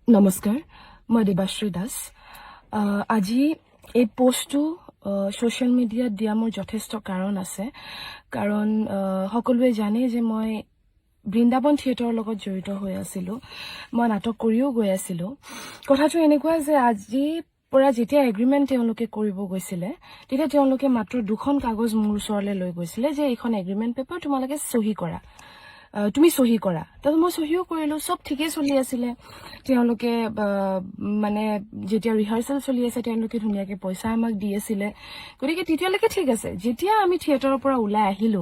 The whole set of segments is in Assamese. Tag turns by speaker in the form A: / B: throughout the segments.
A: নমস্কাৰ মই দেৱাশ্ৰী দাস আজি এই পোষ্টটো সোশ্যাল মিডিয়াত দিয়া মোৰ যথেষ্ট কাৰণ আছে কাৰণ সকলোৱে জানে যে মই বৃন্দাবন থিয়েটাৰৰ লগত জড়িত হৈ আছিলো মই নাটক কৰিও গৈ আছিলো কথাটো এনেকুৱা যে আজি পৰা যেতিয়া এগ্ৰিমেন্ট তেওঁলোকে কৰিব গৈছিলে তেতিয়া তেওঁলোকে মাত্ৰ দুখন কাগজ মোৰ ওচৰলৈ লৈ গৈছিলে যে এইখন এগ্ৰিমেন্ট পেপাৰ তোমালোকে সহি কৰা তুমি সহি কৰা তো মই সহিও কৰিলো সব ঠিকই চলি আছিলে তেওঁলোকে মানে যেতিয়া ৰিহাৰ্সেল চলি আছে তেওঁলোকে ধুনিয়াকে পইচা আমাক দি আছিলে গতিকে তেতিয়ালৈকে ঠিক আছে যেতিয়া আমি থিয়েটাৰৰ পৰা ওলাই আহিলো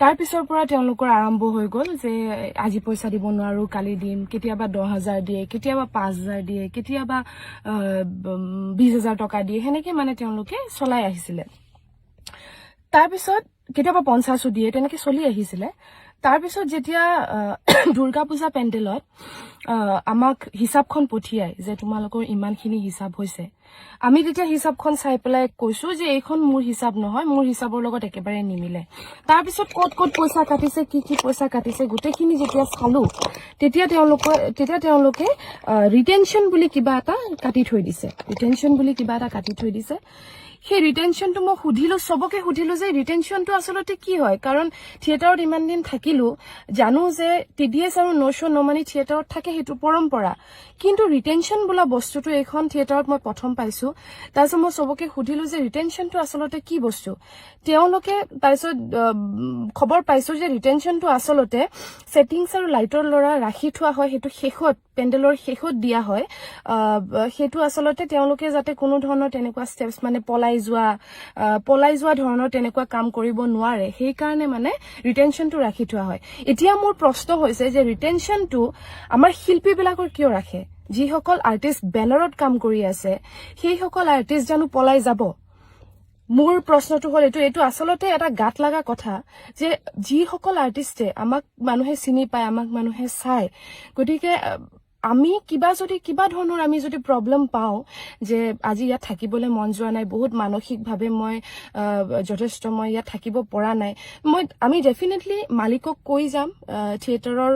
A: তাৰ পিছৰ পৰা তেওঁলোকৰ আৰম্ভ হৈ গ'ল যে আজি পইচা দিব নোৱাৰো কালি দিম কেতিয়াবা 10000 দিয়ে কেতিয়াবা 5000 দিয়ে কেতিয়াবা 20000 টকা দিয়ে হেনেকে মানে তেওঁলোকে চলাই আহিছিলে তাৰ পিছত কেতিয়াবা 50 দিয়ে তেনেকে চলি আহিছিলে তাৰ পিছত যেতিয়া দুৰ্গা পূজা পেন্ডেলত আমাক হিচাপখন পঠিয়াই যে তোমালোকৰ ইমানখিনি হিচাপ হৈছে আমি তেতিয়া হিচাপখন চাই পেলাই কৈছো যে এইখন মোৰ হিচাপ নহয় মোৰ হিচাপৰ লগত একেবাৰে নিমিলে তাৰ পিছত কত পইচা কাটিছে কি পইচা কাটিছে গোটেইখিনি যেতিয়া চালো তেতিয়া তেওঁলোকে ৰিটেনশন বুলি কিবা এটা কাটি থৈ দিছে সেই ৰিটেনশনটো মই সুধিলো সবকে সুধিলো যে ৰিটেনশনটো আসলতে কি হয় কাৰণ থিয়েটাৰত ইমান দিন থাকিলো জানো যে টিডিএছ আৰু নশো নমানি থিয়েটাৰত থাকে হেতু পৰম্পৰা কিন্তু ৰিটেনশন বোলা বস্তুটো এখন থিয়েটাৰত মই প্ৰথম পাইছো তাৰপিছত মই সবকে সুধিলো যে ৰিটেনশনটো আসলতে কি বস্তু তেওঁলোকে তাৰপিছত খবৰ পাইছো যে ৰিটেনশনটো আসলতে সেটিংছ আৰু লাইটৰ লৰা ৰাখি থোৱা হয় হেতু শেষত পেন্ডেলৰ শেষত দিয়া হয় হেতু আসলতে তেওঁলোকে যাতে কোনো ধৰণৰ তেনেকুৱা স্টেপস মানে পলাই যোৱা ধৰণৰ তেনেকুৱা কাম কৰিব নোৱাৰে সেই কাৰণে মানে ৰিটেনশনটো ৰাখি থোৱা হয় এতিয়া মোৰ প্ৰশ্ন হৈছে যে ৰিটেনশনটো আমাৰ শিল্পী বিলাকৰ কিয় ৰাখে যিসকল আৰ্টিষ্ট বেনাৰত কাম কৰি আছে সেই সকল আৰ্টিষ্ট জানো পলাই যাব মোৰ প্ৰশ্নটো হল এইটো আসলতে এটা গাত লাগা কথা যে যিসকল আৰ্টিষ্টে আমাক মানুহে চিনি পায় আমাক মানুহে চায় গতিকে আমি কিবা ধৰণৰ আমি যদি প্ৰবলেম পাও যে আজি ইয়াত থাকিবলৈ মন যোৱা নাই বহুত মানসিকভাৱে মই যথেষ্ট মই ইয়াত থাকিব পৰা নাই আমি ডেফিনেটলি মালিকক কৈ যাম থিয়েটাৰৰ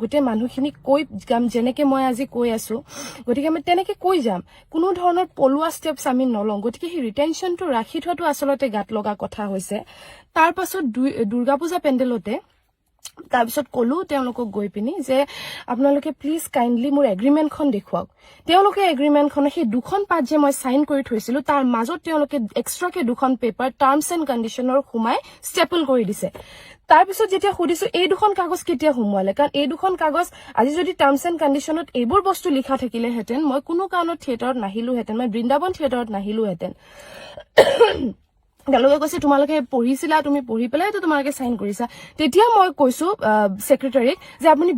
A: গোটেই মানুহখিনিক কৈ যাম যেনেকে মই আজি কৈ আছো গতিকে আমি তেনেকে কৈ যাম কোনো ধৰণৰ পলুৱা ষ্টেপছ আমি নলওঁ গতিকে সেই ৰিটেনশনটো ৰাখি থোৱাটো আসলতে গাত লগা কথা হৈছে তাৰ পাছত দুৰ্গা পূজা পেন্ডেলতে তাৰপিছত কলো তেওঁলোকক গৈ পিনি যে আপোনালোকে প্লিজ কাইন্ডলি মোৰ এগ্ৰিমেন্টখন দেখুৱাওক তেওঁলোকে এগ্ৰিমেন্টখন সেই দুখন পাত যে মই সাইন কৰি থৈছিলো তাৰ মাজত তেওঁলোকে এক্সট্ৰাকে দুখন পেপাৰ টাৰ্মছ এণ্ড কণ্ডিশনৰ সোমাই ষ্টেপল কৰি দিছে তাৰ পিছত যেতিয়া সুধিছো এই দুখন কাগজ কেতিয়া সোমোৱালে কাৰণ এই দুখন কাগজ আজি যদি টাৰ্মছ এণ্ড কণ্ডিশনত এইবোৰ বস্তু লিখা থাকিলেহেঁতেন মই কোনো কাৰণত থিয়েটাৰত নাহিলোহেঁতেন মই বৃন্দাবন থিয়েটাৰত নাহিলোহেঁতেন তেওঁলোকে কৈছে তোমালোকে পঢ়িছিলা তুমি পঢ়ি পেলাইতো তোমালোকে সাইন কৰিছা তেতিয়া মই কৈছো সেক্ৰেটাৰীক যে আপুনি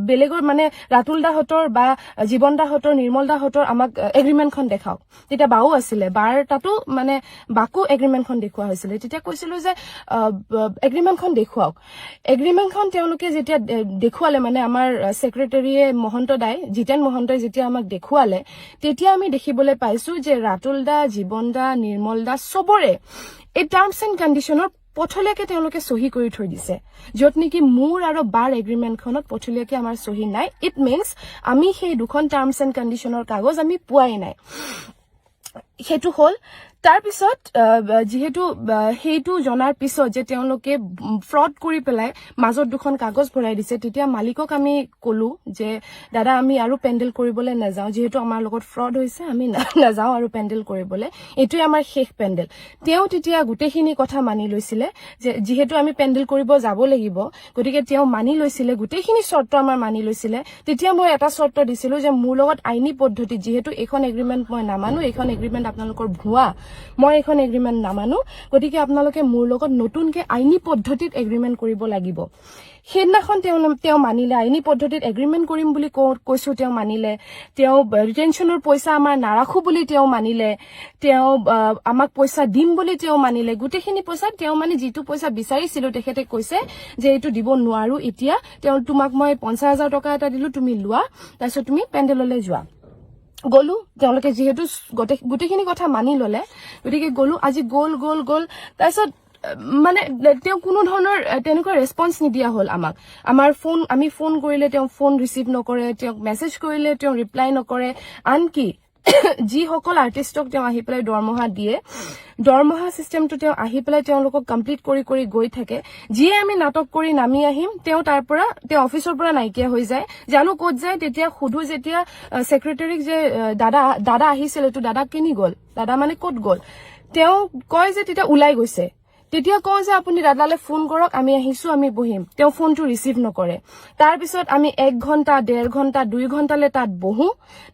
A: বেলেগৰ মানে ৰাতুল দাহতৰ বা জীবন দাহতৰ নিৰ্মল দাহতৰ আমাক এগ্ৰিমেন্টখন দেখাওক তেতিয়া বাও আছিলে বাৰ তাতো মানে বাকো এগ্ৰিমেন্টখন দেখুৱা হৈছিলে তেতিয়া কৈছিলো যে এগ্ৰিমেন্টখন দেখুৱাওক এগ্ৰিমেন্টখন তেওঁলোকে যেতিয়া দেখুৱালে মানে আমাৰ সেক্ৰেটাৰীয়ে মহন্ত দাই জিতেন মহন্তই যেতিয়া আমাক দেখুৱালে তেতিয়া আমি দেখিবলৈ পাইছো যে ৰাতুল দা জীবন দা নিৰ্মল দা সবৰে এই টাৰ্মছ এণ্ড কণ্ডিশনৰ পথলিয়াকে তেওঁলোকে সহি কৰি থৈ দিছে যত নেকি মোৰ আৰু বাৰ এগ্ৰিমেন্টখনত পথলিয়াকে আমাৰ সহি নাই ইট মিন্স আমি সেই দুখন টাৰ্মছ এণ্ড কণ্ডিশনৰ কাগজ আমি পোৱাই নাই হেতু হল তাৰ পিছত যেহেতু হেতু জনাৰ পিছত যে তেওঁলোকে ফ্ৰড কৰি পেলাই মাজত দুখন কাগজ ভৰাই দিছে তেতিয়া মালিকক আমি কলো যে দাদা আমি আৰু পেন্ডেল কৰিবলৈ নাযাও যেহেতু আমাৰ লগত ফ্ৰড হৈছে আমি নাযাও আৰু পেন্ডেল কৰিবলৈ এটোই আমাৰ শেষ পেন্ডেল তেওঁ তেতিয়া গোটেইখিনি কথা মানি লৈছিলে যে যেহেতু আমি পেন্ডেল কৰিব যাব লাগিব গতিকে তেওঁ মানি লৈছিলে গোটেইখিনি শৰ্ত আমাৰ মানি লৈছিলে তেতিয়া মই এটা শৰ্ত দিছিলো যে মোৰ লগত আইনী পদ্ধতি যেহেতু এখন এগ্ৰিমেন্ট মই নামানো এখন এগ্ৰিমেন্ট আপোনালোকৰ ভুৱা মই এখন এগ্ৰিমেন্ট নামানো গতিকে আপোনালোকে মোৰ লগত নতুনকে আইনী পদ্ধতিত এগ্ৰিমেন্ট কৰিব লাগিব সেইদিনাখন তেওঁ মানিলে আইনী পদ্ধতিত এগ্ৰিমেন্ট কৰিম বুলি কৈছো তেওঁ মানিলে তেওঁ ৰিটেনশনৰ পইচা আমাৰ নাৰাখো বুলি তেওঁ মানিলে তেওঁ আমাক পইচা দিম বুলি তেওঁ মানিলে গোটেইখিনি পইচা তেওঁ মানে যিটো পইচা বিচাৰিছিল তেখেতে কৈছে যে এইটো দিব নোৱাৰো এতিয়া তেওঁ তোমাক মই 50000 টকা এটা দিলো তুমি লোৱা তাৰপিছত তুমি পেন্ডেললৈ যোৱা গলো তেওঁলোকে যেহেতু গোটেইখিনি কথা মানি ললে গতিকে গলো আজি গল তাৰপিছত মানে তেওঁ কোনো ধৰণৰ তেনেকুৱা ৰেসপন্স নিদিয়া হ'ল আমাক আমি ফোন কৰিলে তেওঁ ফোন ৰিসিভ নকৰে তেওঁ মেসেজ কৰিলে তেওঁ ৰিপ্লাই নকৰে আনকি যিসকল আৰ্টিষ্টক তেওঁ আহি পেলাই দৰমহা দিয়ে দৰমহা সিস্টেমটো তেওঁ আহি পেলাই তেওঁলোকক কমপ্লিট কৰি গৈ থাকে যিয়ে আমি নাটক কৰি নামি আহিম তেওঁ তাৰ পৰা তেওঁ অফিচৰ পৰা নাইকিয়া হৈ যায় জানো ক'ত যায় তেতিয়া খুদু যেতিয়া সেক্ৰেটাৰীক যে দাদা আহিছিল তো দাদা কিনি গ'ল দাদা মানে ক'ত গ'ল তেওঁ কয় যে তেতিয়া উলাই গৈছে তেতিয়া কয় যে আপুনি দাদালে ফোন কৰক আমি আহিছো আমি বহিম তেওঁ ফোনটো ৰিসিভ নকৰে তাৰ পিছত আমি 1 ঘণ্টা 1.5 ঘণ্টা 2 ঘণ্টালে তাত বহো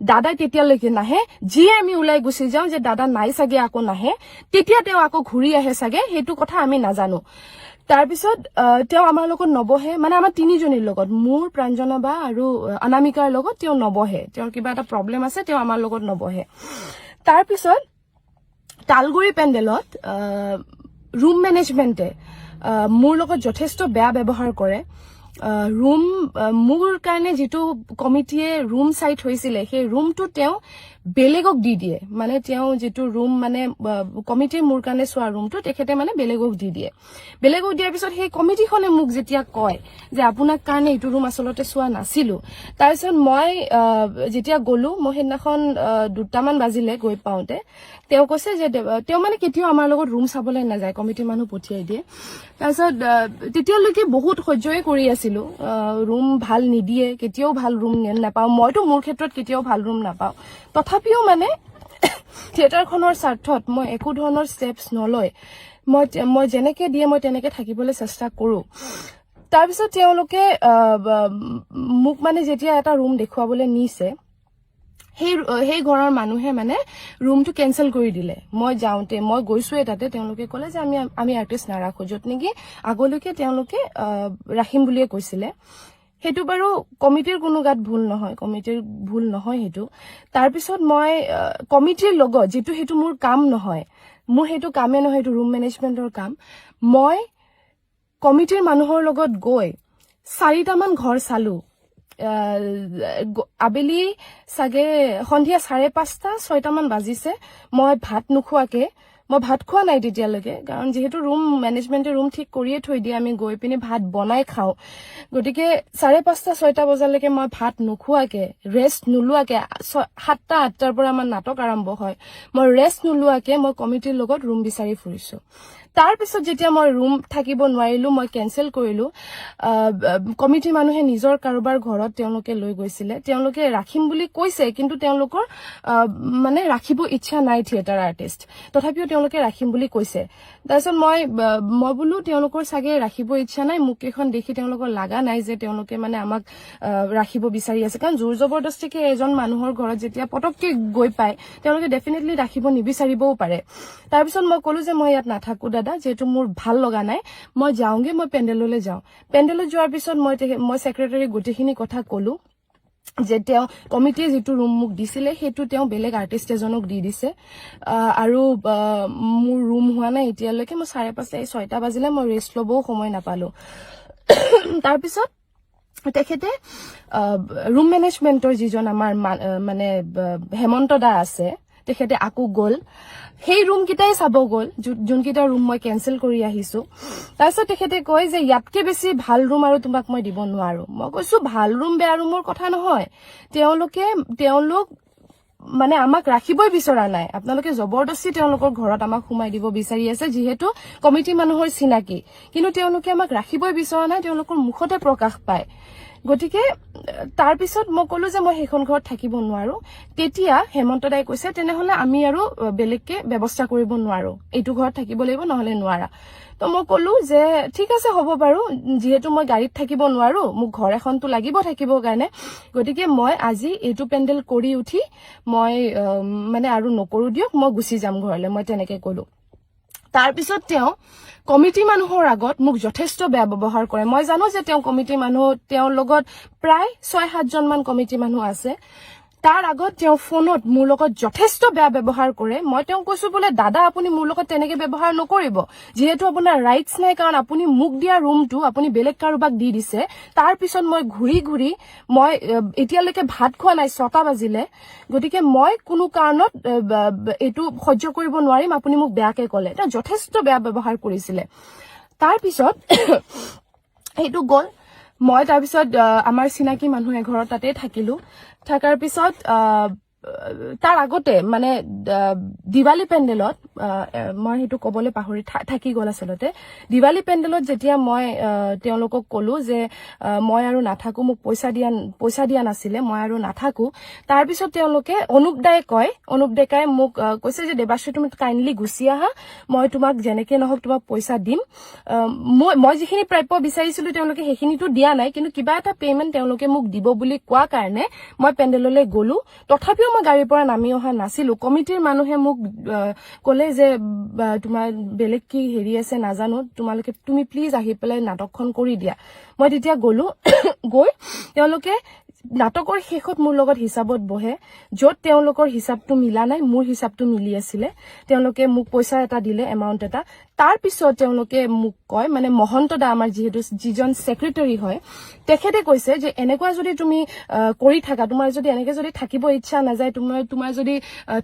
A: দাদা তেতিয়ালৈকে নাহে যি আমি উলাই গুছি যাও যে দাদা নাই সাগে আকৌ নাহে তেতিয়া তেওঁ আকৌ ঘূৰি আহে সাগে হেতু কথা আমি নাজানো তাৰ পিছত তেওঁ আমাৰ লগত নবহে মানে আমাৰ তিনিজনীৰ লগত মোৰ প্ৰাঞ্জনা বা আৰু অনামিকাৰ লগত তেওঁ নবহে তেওঁৰ কিবা এটা প্ৰবলেম আছে তেওঁ আমাৰ লগত নবহে তাৰ পিছত তালগুৰি পেন্ডেলত room management মোৰ লগত যথেষ্ট বেয়া ব্যৱহাৰ কৰে room মোৰ কাৰণে যেটো কমিটিয়ে room সাইট হৈছিলে সেই roomটো তেওঁ বেলেগক দি দিয়ে মানে তেওঁ যেটো room মানে কমিটি মোৰ কাৰণে সোৱা roomটো তেখেতে মানে বেলেগক দি দিয়ে বেলেগক দিয়াৰ পিছত সেই কমিটিখনে মোক যেতিয়া কয় যে আপোনাক কাৰণে এটো room আসলতে সোৱা নাছিলো তাৰপিছত মই যেতিয়া গলো মহেন্নাখন দুটামান বাজিলে গৈ পাওতে তেওঁ কৈছে যে তেওঁ মানে কেতিয়াও আমাৰ লগত room চাবলৈ না যায় কমিটি মানুহ পঠিয়াই দিয়ে তাৰপিছত তেতিয়ালৈকে বহুত সহ্যই কৰি আছিলো room ভাল নিদিয়ে কেতিয়াও ভাল room নাপাও মইতো মোৰ ক্ষেত্ৰত কেতিয়াও ভাল room নাপাও তথাপিও মানে থিয়েটাৰখনৰ স্বাৰ্থত মই একো ধৰণৰ স্টেপছ নলয় মই যেনেকে দিয়ে মই তেনেকে থাকিবলৈ চেষ্টা কৰো তাৰ পিছত তেওঁলোকে মোক মানে যেতিয়া এটা room দেখুৱাবলৈ নিছে সেই ঘৰৰ মানুহে মানে roomটো কেনসেল কৰি দিলে মই যাওঁতে মই গৈছোৱে তাতে তেওঁলোকে ক'লে যে আমি আৰ্টিষ্ট নাৰাখো যত নেকি আগলৈকে তেওঁলোকে ৰাখিম বুলিয়ে কৈছিলে হেতু বাৰু কমিটিৰ কোনো গাত ভুল নহয় হেতু তাৰ পিছত মই কমিটিৰ লগত যেটো হেতু মোৰ কাম নহয় মোৰ হেতু কামে নহয় হেতু room managementৰ কাম মই কমিটিৰ মানুহৰ লগত গৈ 4টা মান ঘৰ চালো আবেলি সাগে সন্ধিয়া 5:30 6টা মান বাজিছে মই ভাত নুখুৱাকে মই ভাত খোৱা নাই তেতিয়ালৈকে কাৰণ যেহেতু ৰুম মেনেজমেন্টে ৰুম ঠিক কৰিয়ে থৈ দিয়ে আমি গৈ পিনি ভাত বনাই খাও গটিকে 5:30 6টা বজালৈকে মই ভাত নুখুৱাকে ৰেষ্ট নুলুৱাকে 7টা 8টাৰ পৰা আমাৰ নাটক আৰম্ভ হয় মই ৰেষ্ট নুলুৱাকে মই কমিটিৰ লগত ৰুম বিচাৰি ফুৰিছো তাৰ পিছত যেতিয়া মই ৰুম থাকিব নোৱাৰিলো মই কেনসেল কৰিলো কমিটি মানুহে নিজৰ কাৰোবাৰ ঘৰত তেওঁলোকে লৈ গৈছিলে তেওঁলোকে ৰাখিম বুলি কৈছে কিন্তু তেওঁলোকৰ মানে ৰাখিব ইচ্ছা নাই থিয়েটাৰ আৰ্টিষ্ট তথাপিও তেওঁলোকে ৰাখিম বুলি কৈছে তাৰছত মই বলো তেওঁলোকৰ সাগে ৰাখিব ইচ্ছা নাই মোক এখন দেখি তেওঁলোকৰ লাগা নাই যে তেওঁলোকে মানে আমাক ৰাখিব বিচাৰি আছে কাৰণ জোৰ জবৰদস্তিকে এজন মানুহৰ ঘৰত যেতিয়া পটককে গৈ পায় তেওঁলোকে ডেফিনেটলি ৰাখিব নিবিচাৰিবও পাৰে তাৰ পিছত মই কলো যে মই ইয়াত নাথাকো দাদা যেটো মোৰ ভাল লগা নাই মই যাওঁগে মই পেন্ডেললৈ যাওঁ পেন্ডেলত যোৱাৰ পিছত মই সেক্ৰেটাৰী গটিখিনি কথা কলো যে তেওঁ কমিটিয়ে যেটো ৰুম মোক দিছিলে হেতু তেওঁ বেলেগ আৰ্টিষ্ট এজনক দি দিছে আৰু মোৰ ৰুম হোৱা নাই এতিয়ালৈকে মই 5:30 6টা বাজিলে মই ৰেষ্ট লবও সময় নাপালো তাৰ পিছত তেখেতে ৰুম মেনেজমেন্টৰ যিজন আমাৰ মানে হেমন্ত দা আছে তেখেতে আকু গল সেই ৰুম কিটাই চাব গল যোনকিটা ৰুম মই কেনসেল কৰি আহিছো তাৰছত তেখেতে কয় যে ইয়াতকে বেছি ভাল ৰুম আৰু তোমাক মই দিব নোৱাৰো মই কৈছো ভাল ৰুম বেয়া ৰুমৰ কথা নহয় তেওঁলোক মানে আমাক ৰাখিবই বিচৰা নাই আপোনালোকে জবৰদস্তি তেওঁলোকৰ ঘৰত আমাক সোমাই দিব বিচাৰি আছে যেহেতু কমিটি মানুহৰ চিনাকি কিন্তু তেওঁলোকে আমাক ৰাখিবই বিচৰা নাই তেওঁলোকৰ মুখতে প্ৰকাশ পায় গটিকে তাৰ পিছত মই কলো যে মই হেখন ঘৰত থাকিব নোৱাৰো তেতিয়া হেমন্ত দাই কৈছে তেনেহলে আমি আৰু বেলেগকে ব্যৱস্থা কৰিব নোৱাৰো এইটো ঘৰত থাকিব লাগিব নহলে নোৱাৰা তো মই কলো যে ঠিক আছে হ'ব বাৰু যেহেতু মই গাড়ীত থাকিব নোৱাৰো মোক ঘৰ এখনটো লাগিব থাকিব কাৰণে গটিকে মই আজি এইটো পেন্ডেল কৰি উঠি মই মানে আৰু নকৰো দিয়ক মই গুছি যাম ঘৰলে মই তেনেকে কলো তাৰ পিছত তেওঁ কমিটি মানুহৰ আগত মোক যথেষ্ট বেয়া ব্যৱহাৰ কৰে মই জানো যে তেওঁ কমিটি মানুহ তেওঁৰ লগত প্ৰায় 6-7 জন মান কমিটি মানুহ আছে তাৰ আগত তেওঁ ফোনত মোৰ লগত যথেষ্ট বেয়া ব্যৱহাৰ কৰে মই তেওঁ কৈছো বোলে দাদা আপুনি মোৰ লগত তেনেকে ব্যৱহাৰ নকৰিব যেহেতু আপোনাৰ ৰাইটস নাই কাৰণ আপুনি মোক দিয়া ৰুমটো আপুনি বেলেগ কাৰোবাক দি দিছে তাৰ পিছত মই ঘুৰি মই এতিয়ালৈকে ভাত খোৱা নাই 6টা বাজিলে গতিকে মই কোনো কাৰণত এটো সহ্য কৰিব নোৱাৰিম আপুনি মোক বেয়াকে ক'লে এটা যথেষ্ট বেয়া ব্যৱহাৰ কৰিছিলে তাৰ পিছত এইটো গল মই তাৰ পিছত আমাৰ চিনাকি মানুহ এঘৰত তাতে থাকিলো থাকাৰ পিছত তাৰ আগতে মানে দিৱালী পেণ্ডেলত মই হেতু কবলে পাহৰি থাকি গল আসলতে দিৱালী পেণ্ডেলত যেতিয়া মই তেওঁলোকক কলো যে মই আৰু নাথাকো মোক পইচা দিয়া নাছিলে মই আৰু নাথাকো তাৰ পিছত তেওঁলোকে অনুপদাই মোক কৈছে যে দেৱাশ্ৰী তুমি কাইন্ডলি গুচি আহা মই তোমাক জেনেকে নহক তোমাক পইচা দিম মই যিখিনি প্ৰাপ্য বিচাৰিছিলো তেওঁলোকে হেখিনিটো দিয়া নাই কিন্তু কিবা এটা পেমেন্ট তেওঁলোকে মোক দিব বুলি কোৱা কাৰণে মই পেণ্ডেললৈ গলো তথাপিও মই গাড়ীৰ পৰা নামি অহা নাছিলো কমিটিৰ মানুহে মোক কলে যে তোমাৰ বেলেগ কি হেৰি আছে নাজানো তুমি প্লিজ আহি পেলাই নাটকখন কৰি দিয়া মই তেতিয়া গলো গৈ তেওঁলোকে নাটকৰ শেষত মোৰ লগত হিচাপত বহে যত তেওঁলোকৰ হিচাপটো মিলা নাই মোৰ হিচাপটো মিলি আছিল তেওঁলোকে মোক পইচা এটা দিলে এমাউন্ট এটা তাৰ পিছত তেওঁলোকে মোক কয় মানে মহন্ত দা আমাৰ যেহেতু যিজন সেক্ৰেটাৰী হয় তেখেতে কৈছে যে এনেকুৱা যদি তুমি কৰি থাকা তোমাৰ যদি এনেকে যদি থাকিব ইচ্ছা নাযায় তোমাৰ যদি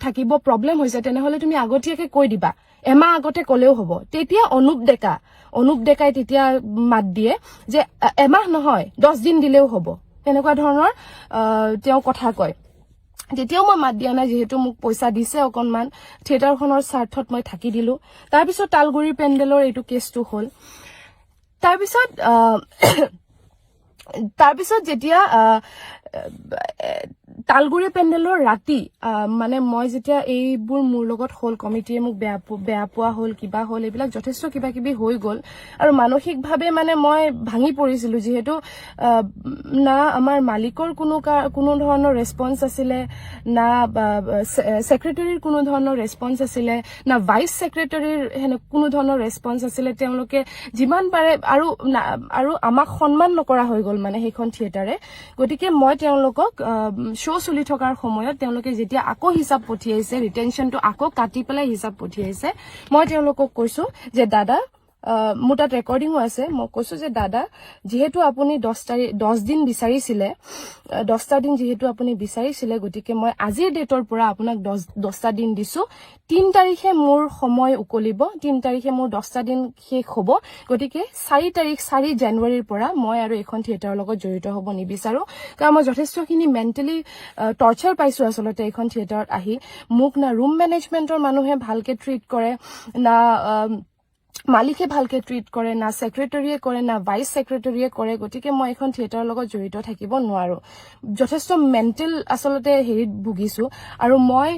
A: থাকিব প্ৰবলেম হৈছে তেনেহলে তুমি আগতীয়াকে কৈ দিবা এমাহ আগতে কলেও হ'ব তেতিয়া অনুপ ডেকাই তেতিয়া মাত দিয়ে যে এমাহ নহয় 10 দিন দিলেও হ'ব এনেকুৱা ধৰণৰ তেওঁ কথা কয় যেতিয়াও মই মাত দিয়া নাই যেহেতু মোক পইচা দিছে অকনমান থিয়েটাৰখনৰ স্বাৰ্থত মই থাকি দিলো তাৰ পিছত তালগুৰি পেণ্ডেলৰ এইটো কেছটো হ'ল তাৰ পিছত যেতিয়া তালগুৰি পেণ্ডেলৰ ৰাতি মানে মই যেতিয়া এইবোৰ মোৰ লগত হল কমিটিয়ে মোক বেয়া পোৱা হল কিবা হল এইবিলাক যথেষ্ট কিবা কিবি হৈ গল আৰু মানসিকভাৱে মানে মই ভাঙি পৰিছিলো যেহেতু না আমাৰ মালিকৰ কোনো ধৰণৰ ৰেসপন্স আছিলে না সেক্ৰেটাৰীৰ কোনো ধৰণৰ ৰেসপন্স আছিলে না ভাইস সেক্ৰেটাৰীৰ কোনো ধৰণৰ ৰেসপন্স আছিলে তেওঁলোকে যিমান পাৰে আৰু আমাক সন্মান নকৰা হৈ গল মানে সেইখন থিয়েটাৰে গতিকে মই তেওঁলোকক শো চলি থকাৰ সময়ত তেওঁলোকে যেতিয়া আকৌ হিচাপ পঠিয়াইছে ৰিটেনশনটো আকৌ কাটি পেলাই হিচাপ পঠিয়াইছে মই তেওঁলোকক কৈছো যে দাদা মোৰ তাত ৰেকৰ্ডিংও আছে মই কৈছো যে দাদা যেহেতু আপুনি 10 দিন বিচাৰিছিলে 10টা দিন যেহেতু আপুনি বিচাৰিছিলে গতিকে মই আজিৰ ডেটৰ পৰা আপোনাক 10টা দিন দিছো 3 তাৰিখে মোৰ সময় উকলিব 3 তাৰিখে মোৰ 10টা দিন শেষ হ'ব গতিকে 4 জানুৱাৰীৰ পৰা মই আৰু এখন থিয়েটাৰৰ লগত জড়িত হ'ব নিবিচাৰো কাৰণ মই যথেষ্টখিনি মেন্টেলি টৰ্চাৰ পাইছো আসলতে এখন থিয়েটাৰত আহি মোক না ৰুম মেনেজমেন্টৰ মানুহে ভালকে ট্ৰিট কৰে না মালিকে ভালকে ট্ৰিট কৰে না সেক্ৰেটাৰীয়ে কৰে না ভাইস সেক্ৰেটাৰীয়ে কৰে গতিকে মই এখন থিয়েটাৰৰ লগত জড়িত থাকিব নোৱাৰো যথেষ্ট মেন্টেল আসলতে হেৰিত ভুগিছো আৰু মই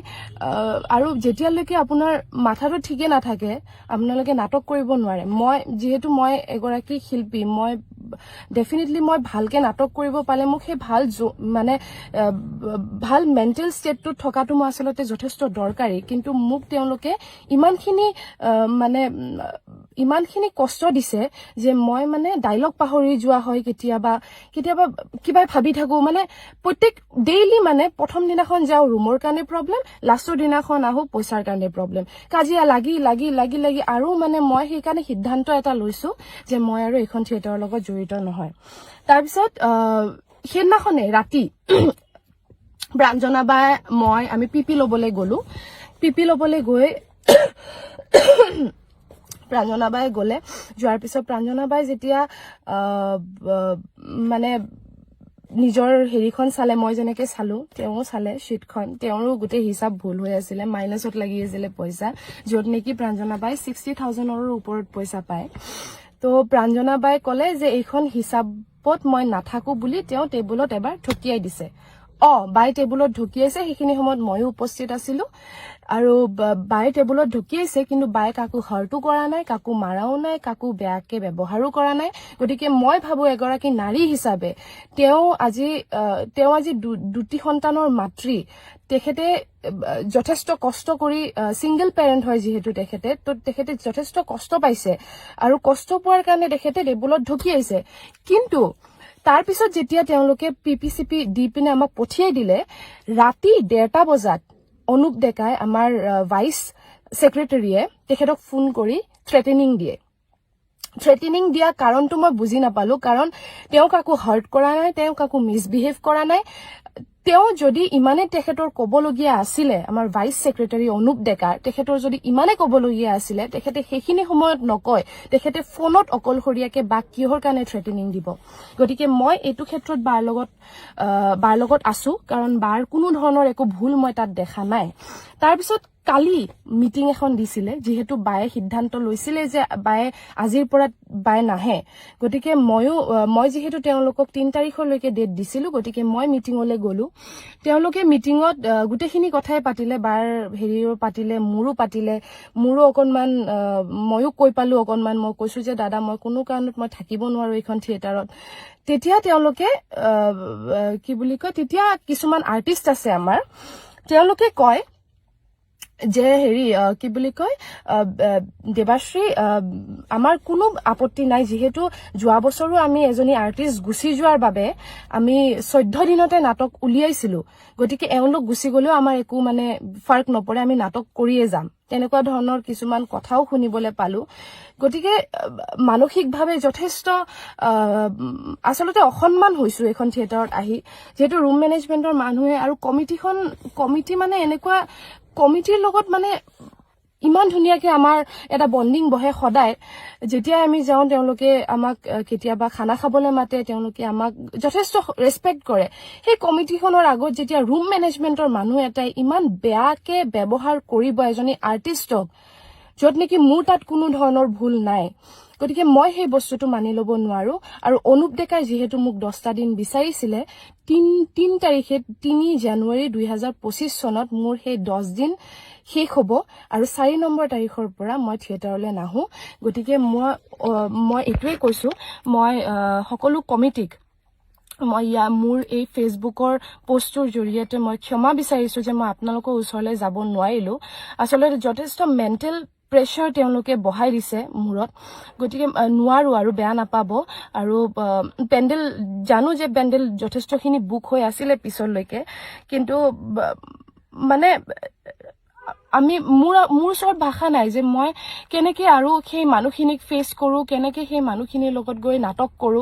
A: আৰু যেতিয়ালৈকে আপোনাৰ মাথাটো ঠিকে নাথাকে আপোনালোকে নাটক কৰিব নোৱাৰে মই যেহেতু মই এগৰাকী শিল্পী মই ডেফিনেটলি মই ভালকে নাটক কৰিব পালে মোক সেই মানে ভাল মেন্টেল ষ্টেটটো থকাটো মই আসলতে যথেষ্ট দৰকাৰী কিন্তু মোক তেওঁলোকে ইমানখিনি কষ্ট দিছে যে মই মানে ডায়লগ পাহৰি যোৱা হয় কেতিয়াবা কিবা ভাবি থাকো মানে প্ৰত্যেক ডেইলি মানে প্ৰথম দিনাখন যাও ৰুমৰ কাৰণে প্ৰবলেম লাষ্টৰ দিনাখন আহো পইচাৰ কাৰণে প্ৰবলেম কাজিয়া লাগি আৰু মানে মই সেই কাৰণে সিদ্ধান্ত এটা লৈছো যে মই আৰু এখন থিয়েটাৰৰ লগত জড়িত নহয় তাৰ পিছত সেইদিনাখনে ৰাতি ব্ৰাঞ্জনা বাই মই আমি পিপি লবলৈ গলো পিপি লবলৈ গৈ প্ৰাঞ্জনা বাই গলে যোৱাৰ পিছত প্ৰাঞ্জনা বাই যেতিয়া মানে নিজৰ হেৰিখন চালে মই যেনেকে চালো তেওঁ চালে শীটখন তেওঁৰো গোটেই হিচাপ ভুল হৈ আছিল মাইনাছত লাগি আছিল পইচা যত নেকি প্ৰাঞ্জনা বাই 60,000ৰ ওপৰত পইচা পায় তো প্ৰাঞ্জনা বাই কলে যে এইখন হিচাপত মই নাথাকো বুলি তেওঁ টেবুলত এবাৰ ঠকিয়াই দিছে বাই টেবুলত ঢকিয়াইছে সেইখিনি সময়ত ময়ো উপস্থিত আছিলো আৰু বাই টেবুলত ঢকিয়াইছে কিন্তু বাই কাকো হৰটো কৰা নাই কাকো মাৰাও নাই কাকো বেয়াকে ব্যৱহাৰো কৰা নাই গতিকে মই ভাবো এগৰাকী নাৰী হিচাপে তেওঁ আজি দুটি সন্তানৰ মাতৃ তেখেতে যথেষ্ট কষ্ট কৰি সিঙ্গল পেৰেন্ট হয় যেহেতু তেখেতে যথেষ্ট কষ্ট পাইছে আৰু কষ্ট পোৱাৰ কাৰণে তেখেতে টেবুলত ঢকিয়াইছে কিন্তু তাৰ পিছত যেতিয়া তেওঁলোকে পিপিচিপি দি পিনে আমাক পঠিয়াই দিলে ৰাতি 1:30 বজাত অনুপ ডেকাই আমাৰ ভাইচ সেক্ৰেটাৰীয়ে তেখেতক ফোন কৰি থ্ৰেটেনিং দিয়ে থ্ৰেটেনিং দিয়া কাৰণটো মই বুজি নাপালো কাৰণ তেওঁ কাকো হাৰ্ট কৰা নাই তেওঁ কাকো মিছবিহেভ কৰা নাই তেওঁ যদি ইমানে তেখেতৰ কবলগীয়া আছিলে আমাৰ ভাইচ সেক্ৰেটাৰী অনুপ ডেকাৰ তেখেতৰ যদি ইমানে কবলগীয়া আছিলে তেখেতে সেইখিনি সময়ত নকয় তেখেতে ফোনত অকলশৰীয়াকে বা কিহৰ কাৰণে থ্ৰেটেনিং দিব গতিকে মই এইটো ক্ষেত্ৰত বাৰ লগত আছো কাৰণ বাৰ কোনো ধৰণৰ একো ভুল মই তাত দেখা নাই তাৰ পিছত কালি মিটিং এখন দিছিলে যেহেতু বায়ে সিদ্ধান্ত লৈছিলে যে বায়ে আজিৰ পৰা বায়ে নাহে গতিকে মই যেহেতু তেওঁলোকক 3 তাৰিখলৈকে ডেট দিছিলো গতিকে মই মিটিংলৈ গলো তেওঁলোকে মিটিংত গুটেখিনি কথাই পাতিলে বাৰ হেৰিও পাতিলে মোৰো অকনমান ময়ো কৈ পালো অকনমান মই কৈছো যে দাদা মই কোনো কাৰণত মই থাকিব নোৱাৰো এইখন থিয়েটাৰত তেতিয়া তেওঁলোকে কি বুলি কয় তেতিয়া কিছুমান আৰ্টিষ্ট আছে আমাৰ তেওঁলোকে কয় যে হেৰি কি বুলি কয় দেৱাশ্ৰী আমাৰ কোনো আপত্তি নাই যেহেতু যোৱা বছৰো আমি এজনী আৰ্টিষ্ট গুছি যোৱাৰ বাবে আমি 14 দিনতে নাটক উলিয়াইছিলো গতিকে এওঁলোক গুছি গলেও আমাৰ একো মানে ফাৰ্ক নপৰে আমি নাটক কৰিয়ে যাম তেনেকুৱা ধৰণৰ কিছুমান কথাও শুনিবলৈ পালো গতিকে মানসিকভাৱে যথেষ্ট আসলতে অসন্মান হৈছো এখন থিয়েটাৰত আহি যেহেতু ৰুম মেনেজমেন্টৰ মানুহে আৰু কমিটি মানে এনেকুৱা কমিটিৰ লগত মানে ইমান ধুনীয়াকে আমাৰ এটা বন্ডিং বহে সদায় যেতিয়া আমি যাওঁ তেওঁলোকে আমাক কেতিয়াবা খানা খাবলৈ মাতে তেওঁলোকে আমাক যথেষ্ট ৰেসপেক্ট কৰে সেই কমিটিখনৰ আগত যেতিয়া ৰুম মেনেজমেন্টৰ মানুহ এটাই ইমান বেয়াকে ব্যৱহাৰ কৰিব এজনী আৰ্টিষ্টক যত নেকি মোৰ তাত কোনো ধৰণৰ ভুল নাই গতিকে মই সেই বস্তুটো মানি লব নোৱাৰো আৰু অনুপ ডেকাই যেহেতু মোক 10টা দিন বিচাৰিছিলে 3 তাৰিখে 3 জানুৱাৰী 2025 চনত মোৰ সেই 10 দিন শেষ হ'ব আৰু 4 নম্বৰ তাৰিখৰ পৰা মই থিয়েটাৰলৈ নাহো গতিকে মই এটোৱে কৈছো মই সকলো কমিটিক মই মোৰ এই ফেসবুকৰ পোষ্টৰ জৰিয়তে মই ক্ষমা বিচাৰিছো যে মই আপোনালোকৰ ওচৰলৈ যাব নোৱাৰিলো আসলে যথেষ্ট মেন্টেল প্ৰেছাৰ তেওঁলোকে বহাই দিছে মূৰত গতিকে নোৱাৰো আৰু বেয়া নাপাব আৰু পেন্ডেল জানো যে পেন্ডেল যথেষ্টখিনি বুক হৈ আছিল পিছলৈকে কিন্তু মানে আমি মোৰ ওচৰত ভাষা নাই যে মই কেনেকে আৰু সেই মানুহখিনিক ফেস কৰো কেনেকে সেই মানুহখিনিৰ লগত গৈ নাটক কৰো